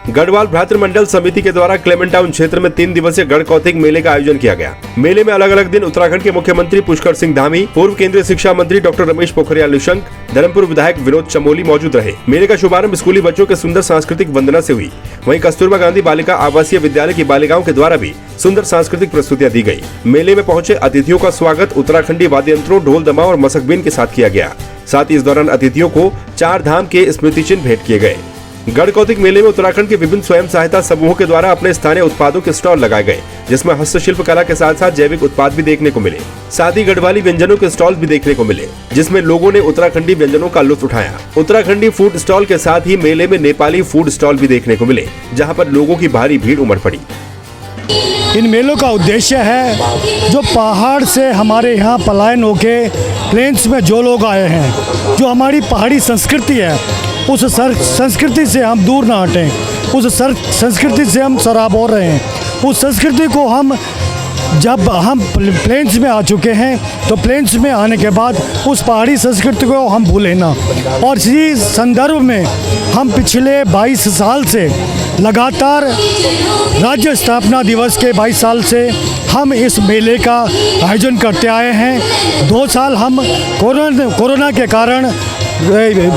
गढ़वाल भ्रातृ मंडल समिति के द्वारा क्लेमेंट टाउन क्षेत्र में 3 दिवसीय गढ़ कौतिक मेले का आयोजन किया गया। मेले में अलग अलग दिन उत्तराखंड के मुख्यमंत्री पुष्कर सिंह धामी, पूर्व केंद्रीय शिक्षा मंत्री डॉक्टर रमेश पोखरियाल निशंक, धर्मपुर विधायक विनोद चमोली मौजूद रहे। मेले का शुभारंभ स्कूली बच्चों के सुंदर सांस्कृतिक वंदना से हुई। वहीं कस्तूरबा गांधी बालिका आवासीय विद्यालय की बालिकाओं के द्वारा भी सुंदर सांस्कृतिक प्रस्तुतियां दी गई। मेले में पहुंचे अतिथियों का स्वागत उत्तराखंडी वाद्य यंत्रों, ढोल दमाव और मसकबीन के साथ किया गया। साथ ही इस दौरान अतिथियों को 4 धाम के स्मृति चिन्ह भेंट किए गए। गढ़ कौतिक मेले में उत्तराखंड के विभिन्न स्वयं सहायता समूहों के द्वारा अपने स्थानीय उत्पादों के स्टॉल लगाए गए, जिसमें हस्तशिल्प कला के साथ साथ जैविक उत्पाद भी देखने को मिले। साथ ही गढ़वाली व्यंजनों के स्टॉल भी देखने को मिले, जिसमें लोगों ने उत्तराखंडी व्यंजनों का लुत्फ उठाया। उत्तराखंडी फूड स्टॉल के साथ ही मेले में नेपाली फूड स्टॉल भी देखने को मिले, जहाँ पर लोगों की भारी भीड़ उमड़ पड़ी। इन मेलों का उद्देश्य है जो पहाड़ से हमारे यहाँ पलायन होके प्लेन्स में जो लोग आए हैं, जो हमारी पहाड़ी संस्कृति है, उस संस्कृति से हम दूर ना हटें, उस संस्कृति से हम सराबोर रहें। उस संस्कृति को हम जब हम प्लेन्स में आ चुके हैं तो प्लेन्स में आने के बाद उस पहाड़ी संस्कृति को हम भूलें ना। और इसी संदर्भ में हम पिछले 22 साल से लगातार राज्य स्थापना दिवस के 22 साल से हम इस मेले का आयोजन करते आए हैं। 2 साल हम कोरोना के कारण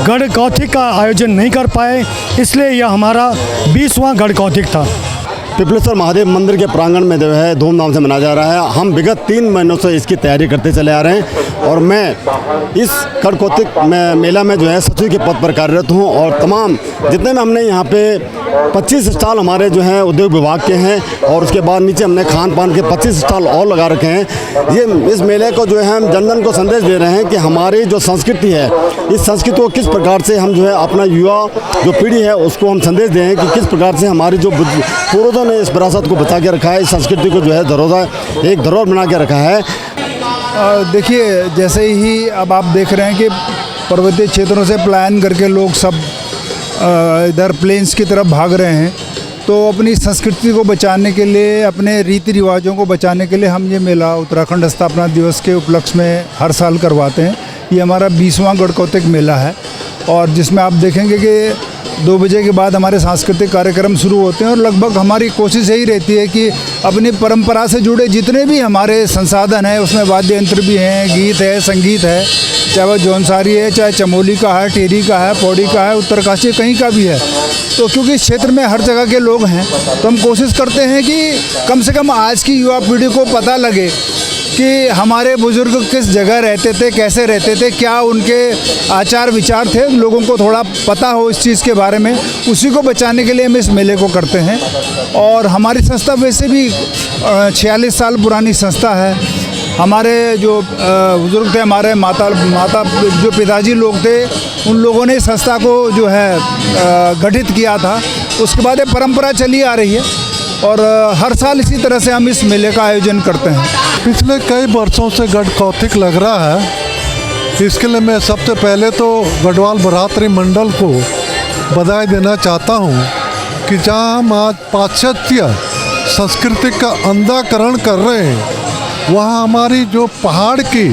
गढ़ कौतिक का आयोजन नहीं कर पाए, इसलिए यह हमारा 20वां गढ़ कौतिक था। पिपलेश्वर महादेव मंदिर के प्रांगण में जो है धूमधाम से मनाया जा रहा है। हम विगत 3 महीनों से इसकी तैयारी करते चले आ रहे हैं और मैं इस गढ़ कौतिक मेला में जो है सचिव के पद पर कार्यरत हूँ। और तमाम जितने में हमने यहाँ पे 25 स्टॉल हमारे जो हैं उद्योग विभाग के हैं और उसके बाद नीचे हमने खान पान के 25 स्टॉल और लगा रखे हैं। ये इस मेले को जो है हम जन जन को संदेश दे रहे हैं कि हमारी जो संस्कृति है, इस संस्कृति को किस प्रकार से हम जो है अपना युवा जो पीढ़ी है उसको हम संदेश दें कि किस प्रकार से हमारी जो पूर्वजों ने इस विरासत को बचा के रखा है, इस संस्कृति को जो है धरोहर बना के रखा है। देखिए, जैसे ही अब आप देख रहे हैं कि पर्वतीय क्षेत्रों से पलायन करके लोग सब इधर प्लेन्स की तरफ भाग रहे हैं, तो अपनी संस्कृति को बचाने के लिए, अपने रीति रिवाजों को बचाने के लिए हम ये मेला उत्तराखंड स्थापना दिवस के उपलक्ष्य में हर साल करवाते हैं। ये हमारा 20वां गढ़ कौतिक मेला है और जिसमें आप देखेंगे कि 2 बजे के बाद हमारे सांस्कृतिक कार्यक्रम शुरू होते हैं और लगभग हमारी कोशिश यही रहती है कि अपनी परंपरा से जुड़े जितने भी हमारे संसाधन हैं, उसमें वाद्य यंत्र भी हैं, गीत है, संगीत है, चाहे वह जौनसारी है, चाहे चमोली का है, टेरी का है, पौड़ी का है, उत्तरकाशी कहीं का भी है। तो क्योंकि इस क्षेत्र में हर जगह के लोग हैं तो हम कोशिश करते हैं कि कम से कम आज की युवा पीढ़ी को पता लगे कि हमारे बुजुर्ग किस जगह रहते थे, कैसे रहते थे, क्या उनके आचार विचार थे, लोगों को थोड़ा पता हो इस चीज़ के बारे में। उसी को बचाने के लिए हम इस मेले को करते हैं। और हमारी संस्था वैसे भी 46 साल पुरानी संस्था है। हमारे जो बुजुर्ग थे, हमारे माता जो पिताजी लोग थे, उन लोगों ने संस्था को जो है गठित किया था। उसके बाद ये परंपरा चली आ रही है और हर साल इसी तरह से हम इस मेले का आयोजन करते हैं। पिछले कई वर्षों से गढ़ कौतिक लग रहा है। इसके लिए मैं सबसे पहले तो गढ़वाल भ्रातृ मंडल को बधाई देना चाहता हूँ कि जहाँ हम आज पाश्चात्य संस्कृति का अंधाकरण कर रहे हैं, वहाँ हमारी जो पहाड़ की,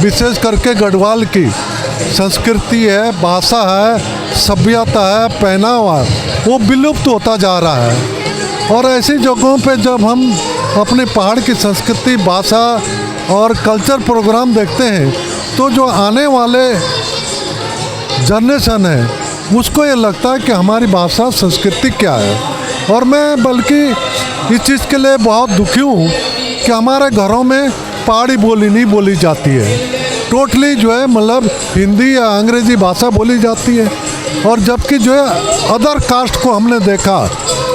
विशेष करके गढ़वाल की संस्कृति है, भाषा है, सभ्यता है, पहनावा है, वो विलुप्त होता जा रहा है। और ऐसी जगहों पे जब हम अपने पहाड़ की संस्कृति, भाषा और कल्चर प्रोग्राम देखते हैं तो जो आने वाले जनरेशन है उसको ये लगता है कि हमारी भाषा संस्कृति क्या है। और मैं बल्कि इस चीज़ के लिए बहुत दुखी हूँ कि हमारे घरों में पहाड़ी बोली नहीं बोली जाती है, टोटली जो है मतलब हिंदी या अंग्रेज़ी भाषा बोली जाती है। और जबकि जो है अदर कास्ट को हमने देखा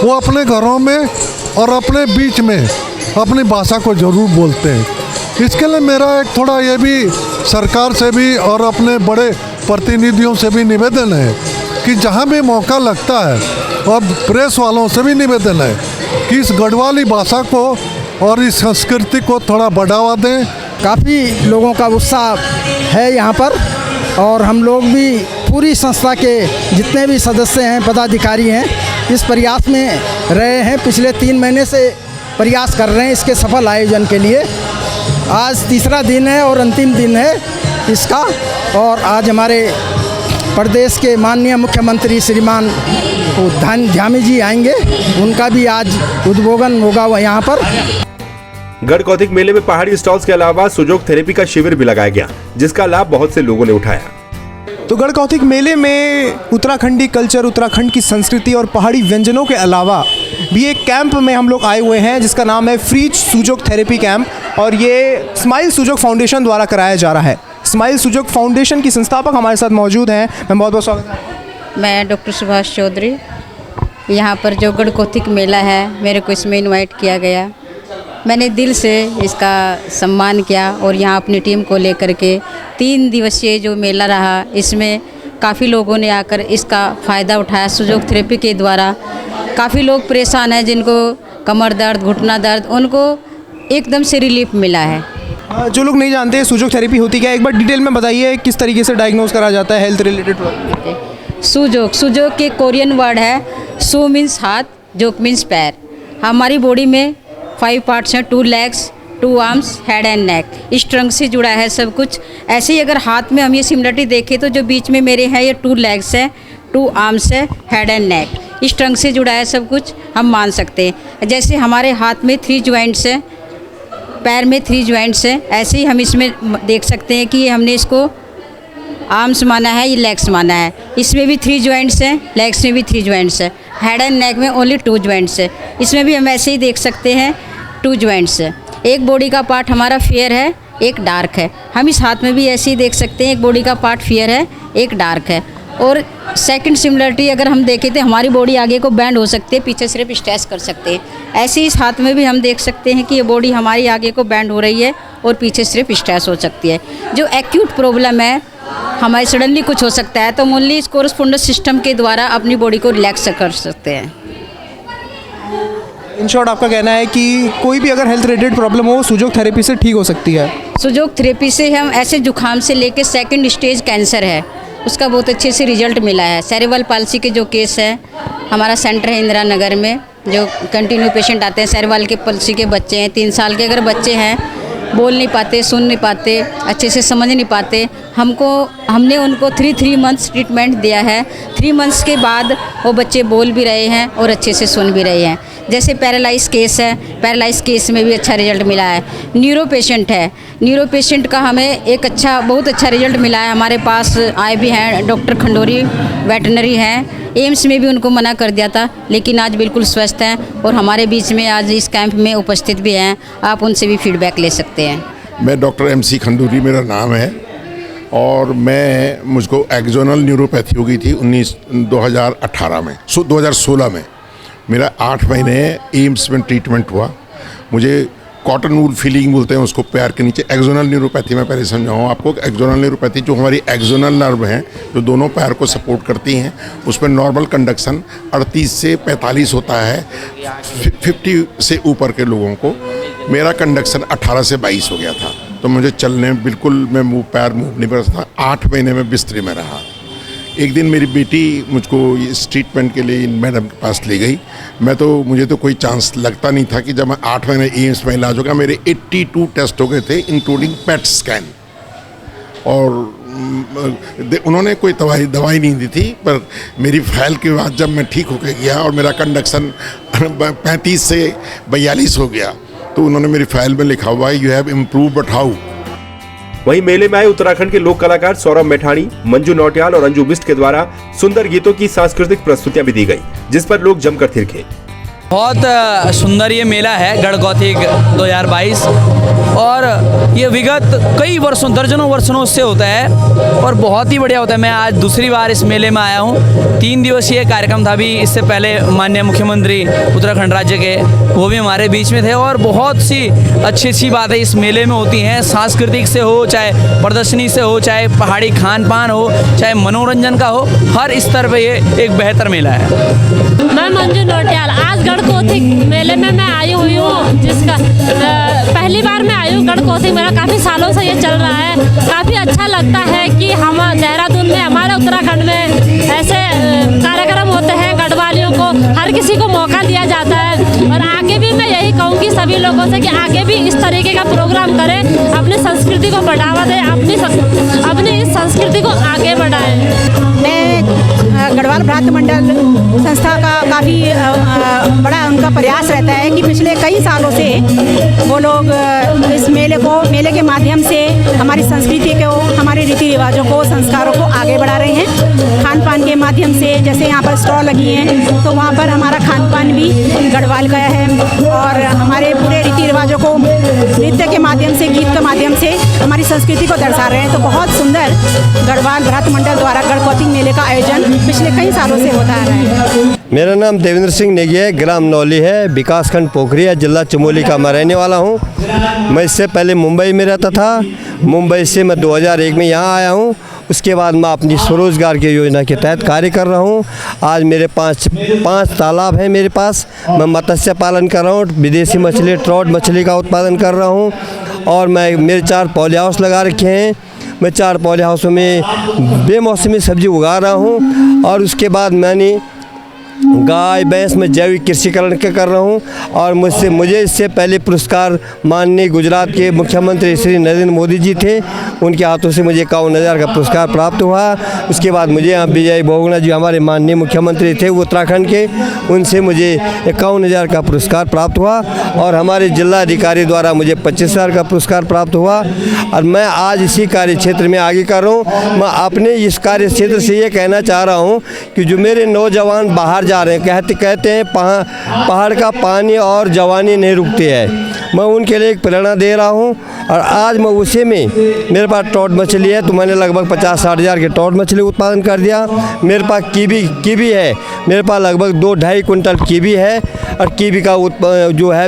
वो अपने घरों में और अपने बीच में अपनी भाषा को ज़रूर बोलते हैं। इसके लिए मेरा एक थोड़ा ये भी सरकार से भी और अपने बड़े प्रतिनिधियों से भी निवेदन है कि जहाँ भी मौका लगता है, और प्रेस वालों से भी निवेदन है कि इस गढ़वाली भाषा को और इस संस्कृति को थोड़ा बढ़ावा दें। काफ़ी लोगों का उत्साह है यहाँ पर और हम लोग भी पूरी संस्था के जितने भी सदस्य हैं, पदाधिकारी हैं, इस प्रयास में रहे हैं। पिछले 3 महीने से प्रयास कर रहे हैं इसके सफल आयोजन के लिए। आज तीसरा दिन है और अंतिम दिन है इसका। और आज हमारे प्रदेश के माननीय मुख्यमंत्री श्रीमान धामी जी आएंगे, उनका भी आज उद्बोधन होगा यहाँ पर। गढ़कौतिक मेले में पहाड़ी स्टॉल्स के अलावा सुजोग थेरेपी का शिविर भी लगाया गया, जिसका लाभ बहुत से लोगों ने उठाया। तो गढ़कौतिक मेले में उत्तराखंडी कल्चर, उत्तराखंड की संस्कृति और पहाड़ी व्यंजनों के अलावा भी एक कैंप में हम लोग आए हुए हैं जिसका नाम है फ्री सुजोग थेरेपी कैंप, और ये स्माइल सुजोग फाउंडेशन द्वारा कराया जा रहा है। स्माइल सुजोग फाउंडेशन की संस्थापक हमारे साथ मौजूद हैं। मैं बहुत बहुत स्वागत है। मैं डॉक्टर सुभाष चौधरी। यहाँ पर जो गढ़कौतिक मेला है, मेरे को इसमें इनवाइट किया गया। मैंने दिल से इसका सम्मान किया और यहाँ अपनी टीम को लेकर के 3 दिवसीय जो मेला रहा, इसमें काफ़ी लोगों ने आकर इसका फ़ायदा उठाया। सुजोग थेरेपी के द्वारा काफ़ी लोग परेशान हैं, जिनको कमर दर्द, घुटना दर्द, उनको एकदम से रिलीफ मिला है। जो लोग नहीं जानते सुजोग थेरेपी होती क्या है, एक बार डिटेल में बताइए किस तरीके से डायग्नोज करा जाता है हेल्थ रिलेटेड प्रॉब्लम। सुजोग के कोरियन वर्ड है, सु मीन्स हाथ, जोग मीन्स पैर। हमारी बॉडी में 5 पार्ट्स हैं, 2 legs, 2 arms, head and neck. इस ट्रंक से जुड़ा है सब कुछ। ऐसे ही अगर हाथ में हम ये सिमिलरिटी देखें तो जो बीच में मेरे हैं ये 2 लेग्स है, 2 आर्म्स है, हेड एंड नेक। इस ट्रंक से जुड़ा है सब कुछ, हम मान सकते हैं। जैसे हमारे हाथ में 3 जॉइंट्स हैं, पैर में 3 जॉइंट्स हैं, ऐसे ही हम इसमें देख सकते हैं कि हमने इसको आर्म्स माना है, ये लेग्स माना है। इसमें भी 3 जॉइंट्स हैं, लेग्स में भी 3 जॉइंट्स हैं। हेड एंड नेक में ओनली 2 जॉइंट्स है। इसमें भी हम ऐसे ही देख सकते हैं 2 जॉइंट्स है। एक बॉडी का पार्ट हमारा फेयर है, एक डार्क है। हम इस हाथ में भी ऐसे ही देख सकते हैं, एक बॉडी का पार्ट फेयर है, एक डार्क है। और सेकंड सिमिलरिटी अगर हम देखें तो हमारी बॉडी आगे को बैंड हो सकती है, पीछे सिर्फ स्ट्रेच कर सकते हैं। ऐसे ही इस हाथ में भी हम देख सकते हैं कि ये बॉडी हमारी आगे को बैंड हो रही है और पीछे सिर्फ स्ट्रेच हो सकती है। जो एक्यूट प्रॉब्लम है, हमारे सडनली कुछ हो सकता है, तो ओनली इस कोरस्पोंडेंस सिस्टम के द्वारा अपनी बॉडी को रिलैक्स कर सकते हैं। इन शॉर्ट आपका कहना है कि कोई भी अगर हेल्थ रिलेटेड प्रॉब्लम हो सुजोग थेरेपी से ठीक हो सकती है। सुजोग थेरेपी से हम ऐसे जुकाम से लेकर 2nd स्टेज कैंसर है, उसका बहुत अच्छे से रिजल्ट मिला है। सेरेब्रल पाल्सी के जो केस है, हमारा सेंटर है इंदिरा नगर में, जो कंटिन्यू पेशेंट आते हैं, सेरेब्रल के पाल्सी के बच्चे हैं, 3 साल के अगर बच्चे हैं, बोल नहीं पाते, सुन नहीं पाते, अच्छे से समझ नहीं पाते, हमने उनको 3 मंथ्स ट्रीटमेंट दिया है। 3 मंथ्स के बाद वो बच्चे बोल भी रहे हैं और अच्छे से सुन भी रहे हैं। जैसे पैरालाइज केस है, पैरालाइज केस में भी अच्छा रिजल्ट मिला है। न्यूरो पेशेंट है, न्यूरो पेशेंट का हमें एक बहुत अच्छा रिजल्ट मिला है। हमारे पास आए भी हैं डॉक्टर खंडोरी, वेटनरी हैं, एम्स में भी उनको मना कर दिया था, लेकिन आज बिल्कुल स्वस्थ हैं और हमारे बीच में आज इस कैंप में उपस्थित भी हैं। आप उनसे भी फीडबैक ले सकते हैं। मैं डॉक्टर MC खंडूरी मेरा नाम है, और मुझको एक्सोनल न्यूरोपैथी हो गई थी 2018 में, 2016 में। मेरा 8 महीने एम्स में ट्रीटमेंट हुआ। मुझे कॉटन वूल फीलिंग बोलते हैं उसको, पैर के नीचे। एक्सोनल न्यूरोपैथी में पहले समझाऊँ आपको। एक्सोनल न्यूरोपैथी जो हमारी एक्सोनल नर्व हैं, जो दोनों पैर को सपोर्ट करती हैं, उसमें नॉर्मल कंडक्शन 38 से 45 होता है 50 से ऊपर के लोगों को। मेरा कंडक्शन 18 से 22 हो गया था, तो मुझे चलने बिल्कुल मैं पैर मूव नहीं कर सकता। 8 महीने में बिस्तरे में रहा। एक दिन मेरी बेटी मुझको इस ट्रीटमेंट के लिए मैडम के पास ले गई। मुझे तो कोई चांस लगता नहीं था कि जब मैं 8 महीने एम्स में इलाज होगा। मेरे 82 टेस्ट हो गए थे, इंक्लूडिंग पेट स्कैन, और उन्होंने कोई दवाई नहीं दी थी। पर मेरी फाइल के बाद जब मैं ठीक होकर गया और मेरा कंडक्शन 35 से 42 हो गया, तो उन्होंने मेरी फाइल में लिखा हुआ है, you have improve but how. वहीं मेले में आए उत्तराखंड के लोक कलाकार सौरभ मैठाणी, मंजू नौटियाल और अंजू बिष्ट के द्वारा सुंदर गीतों की सांस्कृतिक प्रस्तुतियां भी दी गई, जिस पर लोग जमकर थिरके। बहुत सुंदर ये मेला है गढ़कौतिक 2022, और ये विगत कई वर्षों, दर्जनों वर्षों से होता है और बहुत ही बढ़िया होता है। मैं आज दूसरी बार इस मेले में आया हूँ। 3 दिवसीय कार्यक्रम था भी, इससे पहले माननीय मुख्यमंत्री उत्तराखंड राज्य के वो भी हमारे बीच में थे, और बहुत सी अच्छी बातें इस मेले में होती हैं। सांस्कृतिक से हो, चाहे प्रदर्शनी से हो, चाहे पहाड़ी खान पान हो, चाहे मनोरंजन का हो, हर स्तर पर ये एक बेहतर मेला है। मैं मंजू नौटियाल, आज गढ़कौतिक मेले में मैं आई हुई हूँ, जिसका पहली बार मैं आई हूँ। गढ़कौतिक मेला काफ़ी सालों से ये चल रहा है। काफ़ी अच्छा लगता है कि हम देहरादून में, हमारे उत्तराखंड में ऐसे कार्यक्रम होते हैं। गढ़वालियों को, हर किसी को मौका दिया जाता है और आगे भी मैं यही कहूँगी सभी लोगों से कि आगे भी इस तरीके का प्रोग्राम करें, अपनी संस्कृति को बढ़ावा दें, अपनी इस संस्कृति को आगे बढ़ाएं। मैं गढ़वाल भ्रातृ मंडल संस्था का काफ़ी बड़ा उनका प्रयास रहता है कि पिछले कई सालों से वो लोग इस मेले के माध्यम से हमारी संस्कृति को, हमारे रीति रिवाजों को, संस्कारों को आगे बढ़ा रहे हैं। खान पान के माध्यम से, जैसे यहाँ पर स्टॉल लगी हैं तो वहाँ पर हमारा खान पान भी गढ़वाल का है और हमारे पूरे रीति रिवाजों को नृत्य के माध्यम से, गीत के माध्यम से हमारी संस्कृति को दर्शा रहे हैं। तो बहुत सुंदर गढ़वाल भ्रातृ मंडल द्वारा गढ़कौतिक मेले का आयोजन पिछले कई सालों से होता आ रहा है। मेरा नाम देवेंद्र सिंह नेगी है, ग्राम नौली है, विकासखंड पोखरिया, जिला चमोली का मैं रहने वाला हूँ। मैं इससे पहले मुंबई में रहता था। मुंबई से मैं 2001 में यहाँ आया हूँ। उसके बाद मैं अपनी स्वरोजगार की योजना के तहत कार्य कर रहा हूँ। आज मेरे पाँच तालाब हैं मेरे पास। मैं मत्स्य पालन कर रहा हूँ, विदेशी मछली, ट्रॉट मछली का उत्पादन कर रहा हूँ और मेरे 4 पॉली हाउस लगा रखे हैं। मैं 4 पॉली हाउसों में बेमौसमी सब्जी उगा रहा हूँ और उसके बाद मैंने गाय भैंस में जैविक कृषिकरण के कर रहा हूँ और मुझे इससे पहले पुरस्कार माननीय गुजरात के मुख्यमंत्री श्री नरेंद्र मोदी जी थे, उनके हाथों से मुझे 51,000 का पुरस्कार प्राप्त हुआ। उसके बाद मुझे यहाँ विजय बहुगुणा जी हमारे माननीय मुख्यमंत्री थे उत्तराखंड के, उनसे मुझे 51,000 का पुरस्कार प्राप्त हुआ और हमारे जिला अधिकारी द्वारा मुझे 25,000 का पुरस्कार प्राप्त हुआ। और मैं आज इसी कार्य क्षेत्र में आगे कर रहा हूँ। मैं अपने इस कार्य क्षेत्र से ये कहना चाह रहा हूँ कि जो मेरे नौजवान बाहर जा रहे हैं, कहते हैं पहाड़ का पानी और जवानी नहीं रुकती है, मैं उनके लिए एक प्रेरणा दे रहा हूँ। और आज मैं उसी में, मेरे पास ट्रॉट मछली है तो मैंने लगभग 50-60 हज़ार की ट्रॉट मछली उत्पादन कर दिया। मेरे पास कीवी है, मेरे पास लगभग 2-2.5 कुंटल कीवी है और कीवी का जो है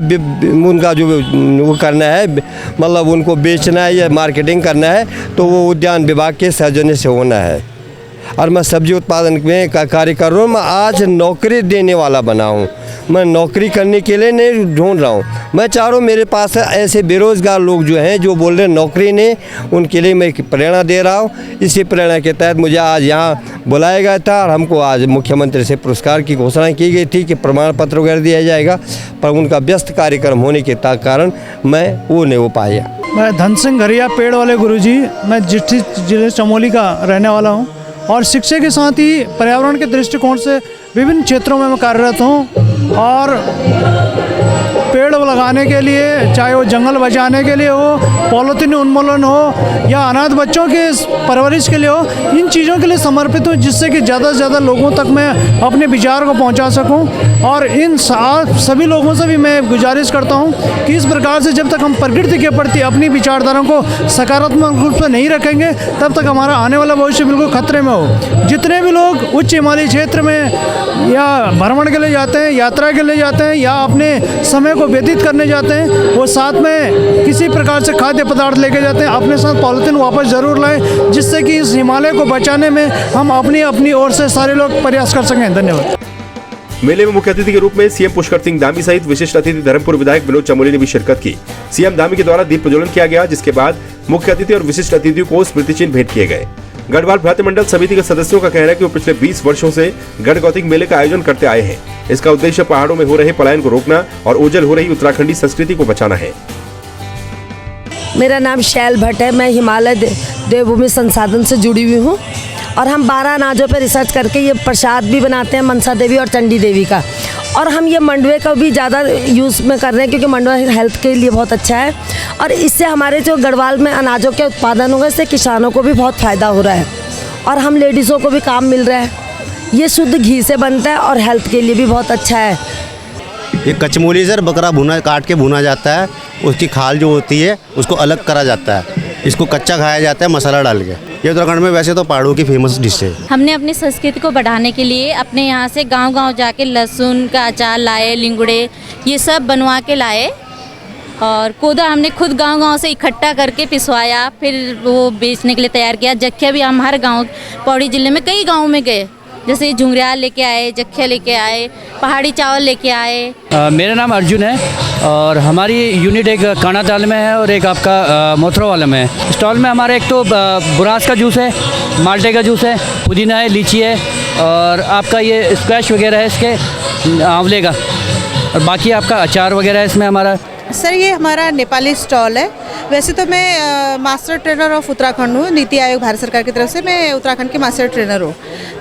उनका जो वो करना है, मतलब उनको बेचना है या मार्केटिंग करना है तो वो उद्यान विभाग के सौजन्य से होना है। और मैं सब्जी उत्पादन में कार्य कर रहा हूँ। मैं आज नौकरी देने वाला बना हूँ, मैं नौकरी करने के लिए नहीं ढूंढ रहा हूँ। मैं चाह रहा हूँ मेरे पास ऐसे बेरोज़गार लोग जो हैं, जो बोल रहे हैं नौकरी नहीं, उनके लिए मैं एक प्रेरणा दे रहा हूँ। इसी प्रेरणा के तहत मुझे आज यहाँ बुलाया गया था और हमको आज मुख्यमंत्री से पुरस्कार की घोषणा की गई थी कि प्रमाण पत्र वगैरह दिया जाएगा, पर उनका व्यस्त कार्यक्रम होने के कारण मैं वो नहीं हो पाया। मैं धन सिंह घरिया, पेड़ वाले गुरुजी, मैं जिले चमोली का रहने वाला हूँ और शिक्षा के साथ ही पर्यावरण के दृष्टिकोण से विभिन्न क्षेत्रों में मैं कार्यरत हूँ और पेड़ लगाने के लिए, चाहे वो जंगल बचाने के लिए हो, पॉलीथीन उन्मूलन हो या अनाथ बच्चों के परवरिश के लिए हो, इन चीज़ों के लिए समर्पित हूँ जिससे कि ज़्यादा से ज़्यादा लोगों तक मैं अपने विचार को पहुँचा सकूँ। और इन सभी लोगों से भी मैं गुजारिश करता हूँ कि इस प्रकार से जब तक हम प्रकृति के प्रति अपनी विचारधारा को सकारात्मक रूप से नहीं रखेंगे तब तक हमारा आने वाला भविष्य बिल्कुल खतरे में हो। जितने भी लोग उच्च हिमालयी क्षेत्र में या भ्रमण के लिए जाते हैं, यात्रा के लिए जाते हैं या अपने समय को व्यतीत करने जाते हैं, वो साथ में किसी प्रकार से खाद्य पदार्थ लेके जाते हैं, अपने साथ पॉलीथीन वापस ज़रूर लाएं जिससे कि इस हिमालय को बचाने में हम अपनी ओर से सारे लोग प्रयास कर सकें। धन्यवाद। मेले में मुख्य अतिथि के रूप में सीएम पुष्कर सिंह धामी सहित विशिष्ट अतिथि धर्मपुर विधायक विनोद चमोली ने भी शिरकत की। सीएम धामी के द्वारा दीप प्रज्वलन किया गया, जिसके बाद मुख्य अतिथि और विशिष्ट अतिथियों को स्मृति चिन्ह भेंट किए गए। गढ़वाल भ्रातृ मंडल समिति के सदस्यों का कहना है कि वो पिछले 20 वर्षों से गढ़कौतिक मेले का आयोजन करते आए हैं। इसका उद्देश्य पहाड़ों में हो रहे पलायन को रोकना और ओझल हो रही उत्तराखंडी संस्कृति को बचाना है। मेरा नाम शैल भट्ट है, मैं हिमालय देवभूमि संसाधन से जुड़ी हुई हूँ और हम 12 अनाजों पर रिसर्च करके ये प्रसाद भी बनाते हैं, मनसा देवी और चंडी देवी का। और हम ये मंडवे का भी ज़्यादा यूज़ में कर रहे हैं क्योंकि मंडवा हेल्थ के लिए बहुत अच्छा है और इससे हमारे जो गढ़वाल में अनाजों के उत्पादन होगा, इससे किसानों को भी बहुत फ़ायदा हो रहा है और हम लेडीज़ों को भी काम मिल रहा है। ये शुद्ध घी से बनता है और हेल्थ के लिए भी बहुत अच्छा है। ये कचमोली सर बकरा भुना काट के भुना जाता है, उसकी खाल जो होती है उसको अलग करा जाता है, इसको कच्चा खाया जाता है मसाला डाल के। ये उत्तराखंड में वैसे तो पहाड़ों की फेमस डिश है। हमने अपनी संस्कृति को बढ़ाने के लिए अपने यहाँ से गांव-गांव जाके लहसुन का अचार लाए, लिंगुड़े ये सब बनवा के लाए और कोदा हमने खुद गांव-गांव से इकट्ठा करके पिसवाया, फिर वो बेचने के लिए तैयार किया। जख्या भी हम हर गाँव, पौड़ी जिले में कई गाँव में गए, जैसे झुंझुनू लेके आए, जख्या लेके आए, पहाड़ी चावल लेके आए। मेरा नाम अर्जुन है और हमारी यूनिट एक कानाताल में है और एक आपका मोथरा वाला में है। स्टॉल में हमारा एक तो बुरास का जूस है, माल्टे का जूस है, पुदीना है, लीची है और आपका ये स्क्वैश वगैरह है इसके आंवले का। और बाकी आपका अचार वगैरह है इसमें हमारा। सर ये हमारा नेपाली स्टॉल है। वैसे तो मैं मास्टर ट्रेनर ऑफ उत्तराखंड हूँ, नीति आयोग भारत सरकार की तरफ से मैं उत्तराखंड की मास्टर ट्रेनर हूँ।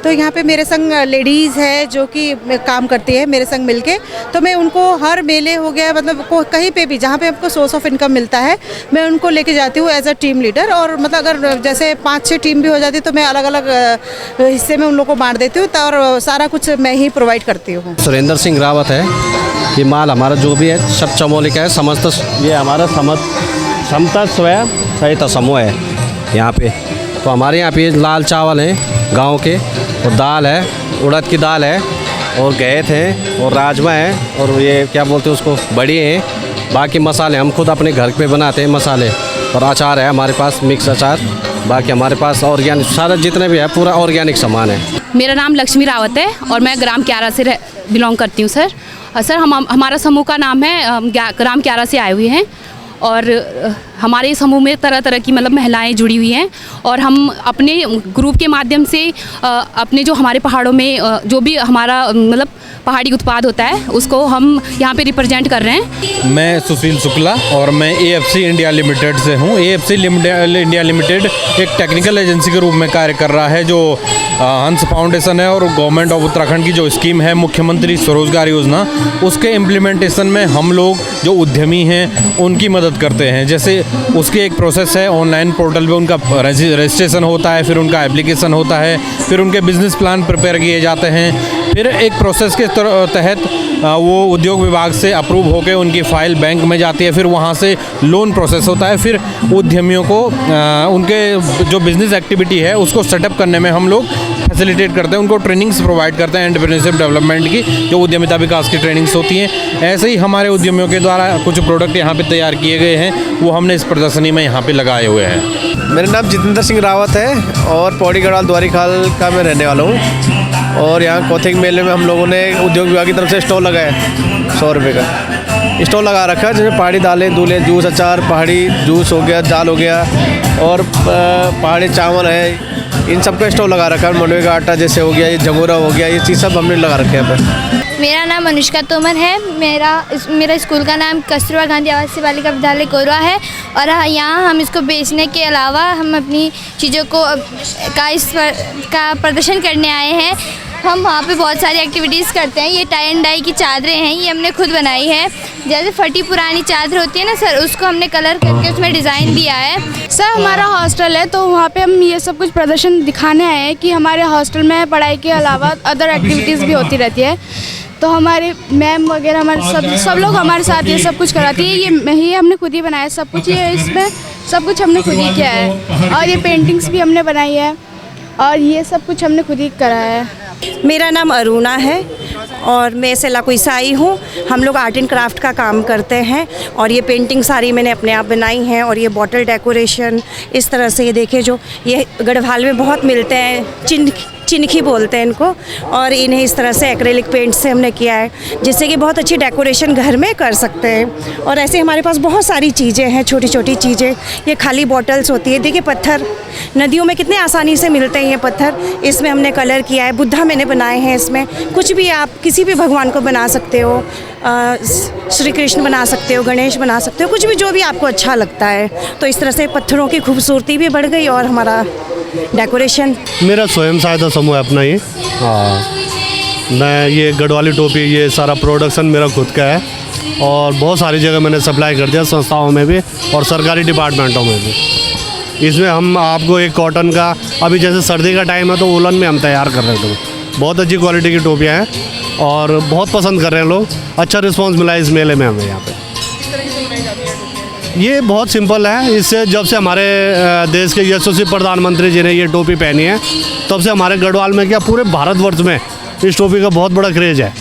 तो यहाँ पे मेरे संग लेडीज़ है जो कि काम करती है मेरे संग मिलके, तो मैं उनको हर मेले हो गया मतलब कहीं पे भी जहाँ पे हमको सोर्स ऑफ इनकम मिलता है मैं उनको लेके जाती हूँ एज अ टीम लीडर। और मतलब अगर जैसे 5-6 टीम भी हो जाती तो मैं अलग अलग हिस्से में उन लोगों को बांट देती हूँ और सारा कुछ मैं ही प्रोवाइड करती हूँ। सुरेंद्र सिंह रावत है। ये माल हमारा जो भी है सब चमोली का है। समस्त ये हमारा समता स्वयं सहित समूह है यहाँ पे। तो हमारे यहाँ पे लाल चावल हैं गांव के, और दाल है, उड़द की दाल है, और गैथ हैं, और राजमा है, और ये क्या बोलते हैं उसको, बड़ी हैं। बाकी मसाले हम खुद अपने घर पे बनाते हैं मसाले, और अचार है हमारे पास, मिक्स अचार। बाकी हमारे पास ऑर्गेनिक सारा जितने भी है पूरा ऑर्गेनिक सामान है। मेरा नाम लक्ष्मी रावत है और मैं ग्राम क्यारा से बिलोंग करती हूँ सर। सर हमारा समूह का नाम है ग्राम क्यारा से आए हुए हैं, और हमारे समूह में तरह तरह की मतलब महिलाएं जुड़ी हुई हैं, और हम अपने ग्रुप के माध्यम से अपने जो हमारे पहाड़ों में जो भी हमारा मतलब पहाड़ी उत्पाद होता है उसको हम यहाँ पे रिप्रेजेंट कर रहे हैं। मैं सुशील शुक्ला और मैं AFC इंडिया लिमिटेड से हूँ। AFC इंडिया लिमिटेड एक टेक्निकल एजेंसी के रूप में कार्य कर रहा है जो हंस फाउंडेशन है, और गवर्नमेंट ऑफ उत्तराखंड की जो स्कीम है मुख्यमंत्री स्वरोजगार योजना, उसके इम्प्लीमेंटेशन में हम लोग जो उद्यमी हैं उनकी मदद करते हैं। जैसे उसकी एक प्रोसेस है, ऑनलाइन पोर्टल पे उनका रजिस्ट्रेशन होता है, फिर उनका एप्लीकेशन होता है, फिर उनके बिजनेस प्लान प्रिपेयर किए जाते हैं, फिर एक प्रोसेस के तहत वो उद्योग विभाग से अप्रूव होकर उनकी फ़ाइल बैंक में जाती है, फिर वहाँ से लोन प्रोसेस होता है, फिर उद्यमियों को उनके जो बिज़नेस एक्टिविटी है उसको सेटअप करने में हम लोग फैसिलिटेट करते हैं, उनको ट्रेनिंग्स प्रोवाइड करते हैं एंटरप्रेन्योरशिप डेवलपमेंट की, जो उद्यमिता विकास की ट्रेनिंग्स होती हैं। ऐसे ही हमारे उद्यमियों के द्वारा कुछ प्रोडक्ट यहाँ पे तैयार किए गए हैं, वो हमने इस प्रदर्शनी में यहाँ पे लगाए हुए हैं। मेरा नाम जितेंद्र सिंह रावत है और पौड़ी गढ़वाल द्वारीखाल का मैं रहने वाला हूँ। और यहाँ कौथिग मेले में हम लोगों ने उद्योग विभाग की तरफ से स्टॉल लगाया 100 रुपये का स्टॉल लगा रखा है, जिसमें पहाड़ी दालें, दूल्हे, जूस, अचार, पहाड़ी जूस हो गया, दाल हो गया, और पहाड़ी चावल है, इन सब का स्टॉल लगा रखा है। मंडवे का आटा जैसे हो गया, ये झंगोरा हो गया, ये चीज़ सब हमने लगा रखे हैं यहाँ पर। मेरा नाम अनुष्का तोमर है। मेरा स्कूल का नाम कस्तूरबा गांधी आवासीय बालिका विद्यालय कोरवा है, और यहाँ हम इसको बेचने के अलावा हम अपनी चीज़ों को का प्रदर्शन करने आए हैं। हम वहाँ पे बहुत सारी एक्टिविटीज़ करते हैं। ये टाई एंड डाई की चादरें हैं, ये हमने खुद बनाई है। जैसे फटी पुरानी चादर होती है ना सर, उसको हमने कलर करके उसमें डिज़ाइन दिया है। सर हमारा हॉस्टल है, तो वहाँ पे हम ये सब कुछ प्रदर्शन दिखाने आए हैं कि हमारे हॉस्टल में पढ़ाई के अलावा अदर एक्टिविटीज़ भी होती रहती है। तो हमारे मैम वगैरह हमारे सब लोग हमारे साथ ये सब कुछ कराती है। ये हमने खुद ही बनाया सब कुछ, ये इसमें सब कुछ हमने खुद ही किया है, और ये पेंटिंग्स भी हमने बनाई है, और ये सब कुछ हमने खुद ही कराया है। मेरा नाम अरुणा है और मैं सेला कुइसाई हूँ। हम लोग आर्ट एंड क्राफ्ट का काम करते हैं, और ये पेंटिंग सारी मैंने अपने आप बनाई हैं, और ये बॉटल डेकोरेशन इस तरह से, ये देखिए जो ये गढ़वाल में बहुत मिलते हैं, चिनखी बोलते हैं इनको, और इन्हें इस तरह से एक्रेलिक पेंट से हमने किया है, जिससे कि बहुत अच्छी डेकोरेशन घर में कर सकते हैं। और ऐसे हमारे पास बहुत सारी चीज़ें हैं, छोटी छोटी चीज़ें। ये खाली बॉटल्स होती है, देखिए पत्थर नदियों में कितने आसानी से मिलते हैं ये पत्थर, इसमें हमने कलर किया है। बुद्धा मैंने बनाए हैं, इसमें कुछ भी आप किसी भी भगवान को बना सकते हो, श्री कृष्ण बना सकते हो, गणेश बना सकते हो, कुछ भी जो भी आपको अच्छा लगता है। तो इस तरह से पत्थरों की खूबसूरती भी बढ़ गई और हमारा डेकोरेशन। मेरा स्वयं सहायता समूह है अपना ही। हाँ, मैं ये गढ़वाली टोपी, ये सारा प्रोडक्शन मेरा खुद का है, और बहुत सारी जगह मैंने सप्लाई कर दिया, संस्थाओं में भी और सरकारी डिपार्टमेंटों में भी। इसमें हम आपको एक कॉटन का, अभी जैसे सर्दी का टाइम है तो वुलन में हम तैयार कर रहे थे। बहुत अच्छी क्वालिटी की टोपियाँ हैं और बहुत पसंद कर रहे हैं लोग। अच्छा रिस्पांस मिला इस मेले में हमें यहाँ पे। ये बहुत सिंपल है। इससे जब से हमारे देश के यशस्वी प्रधानमंत्री जी ने ये टोपी पहनी है, तब से हमारे गढ़वाल में क्या पूरे भारतवर्ष में इस टोपी का बहुत बड़ा क्रेज है।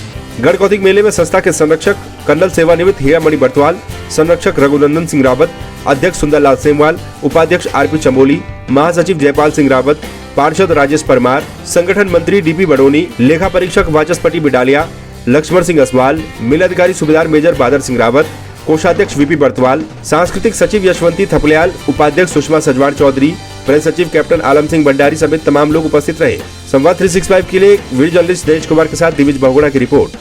गढ़कौथिग मेले में संस्था के संरक्षक कर्नल सेवानिवृत्त हीरामणि बर्तवाल, संरक्षक रघुनंदन सिंह रावत, अध्यक्ष सुंदरलाल सेमवाल, उपाध्यक्ष आरपी चमोली, महासचिव जयपाल सिंह रावत, पार्षद राजेश परमार, संगठन मंत्री डीपी बडोनी, लेखा परीक्षक वाचस्पति बिडालिया, लक्ष्मण सिंह असवाल, मेलाधिकारी सूबेदार मेजर बहादुर सिंह रावत, कोषाध्यक्ष वीपी बर्तवाल, सांस्कृतिक सचिव यशवंती थपलियाल, उपाध्यक्ष सुषमा सजवाड़ चौधरी, प्रेस सचिव कैप्टन आलम सिंह भंडारी समेत तमाम लोग उपस्थित रहे। संवाद 365 के लिए वीडियो जर्नलिस्ट दिनेश कुमार के साथ दिविज बहुगुणा की रिपोर्ट।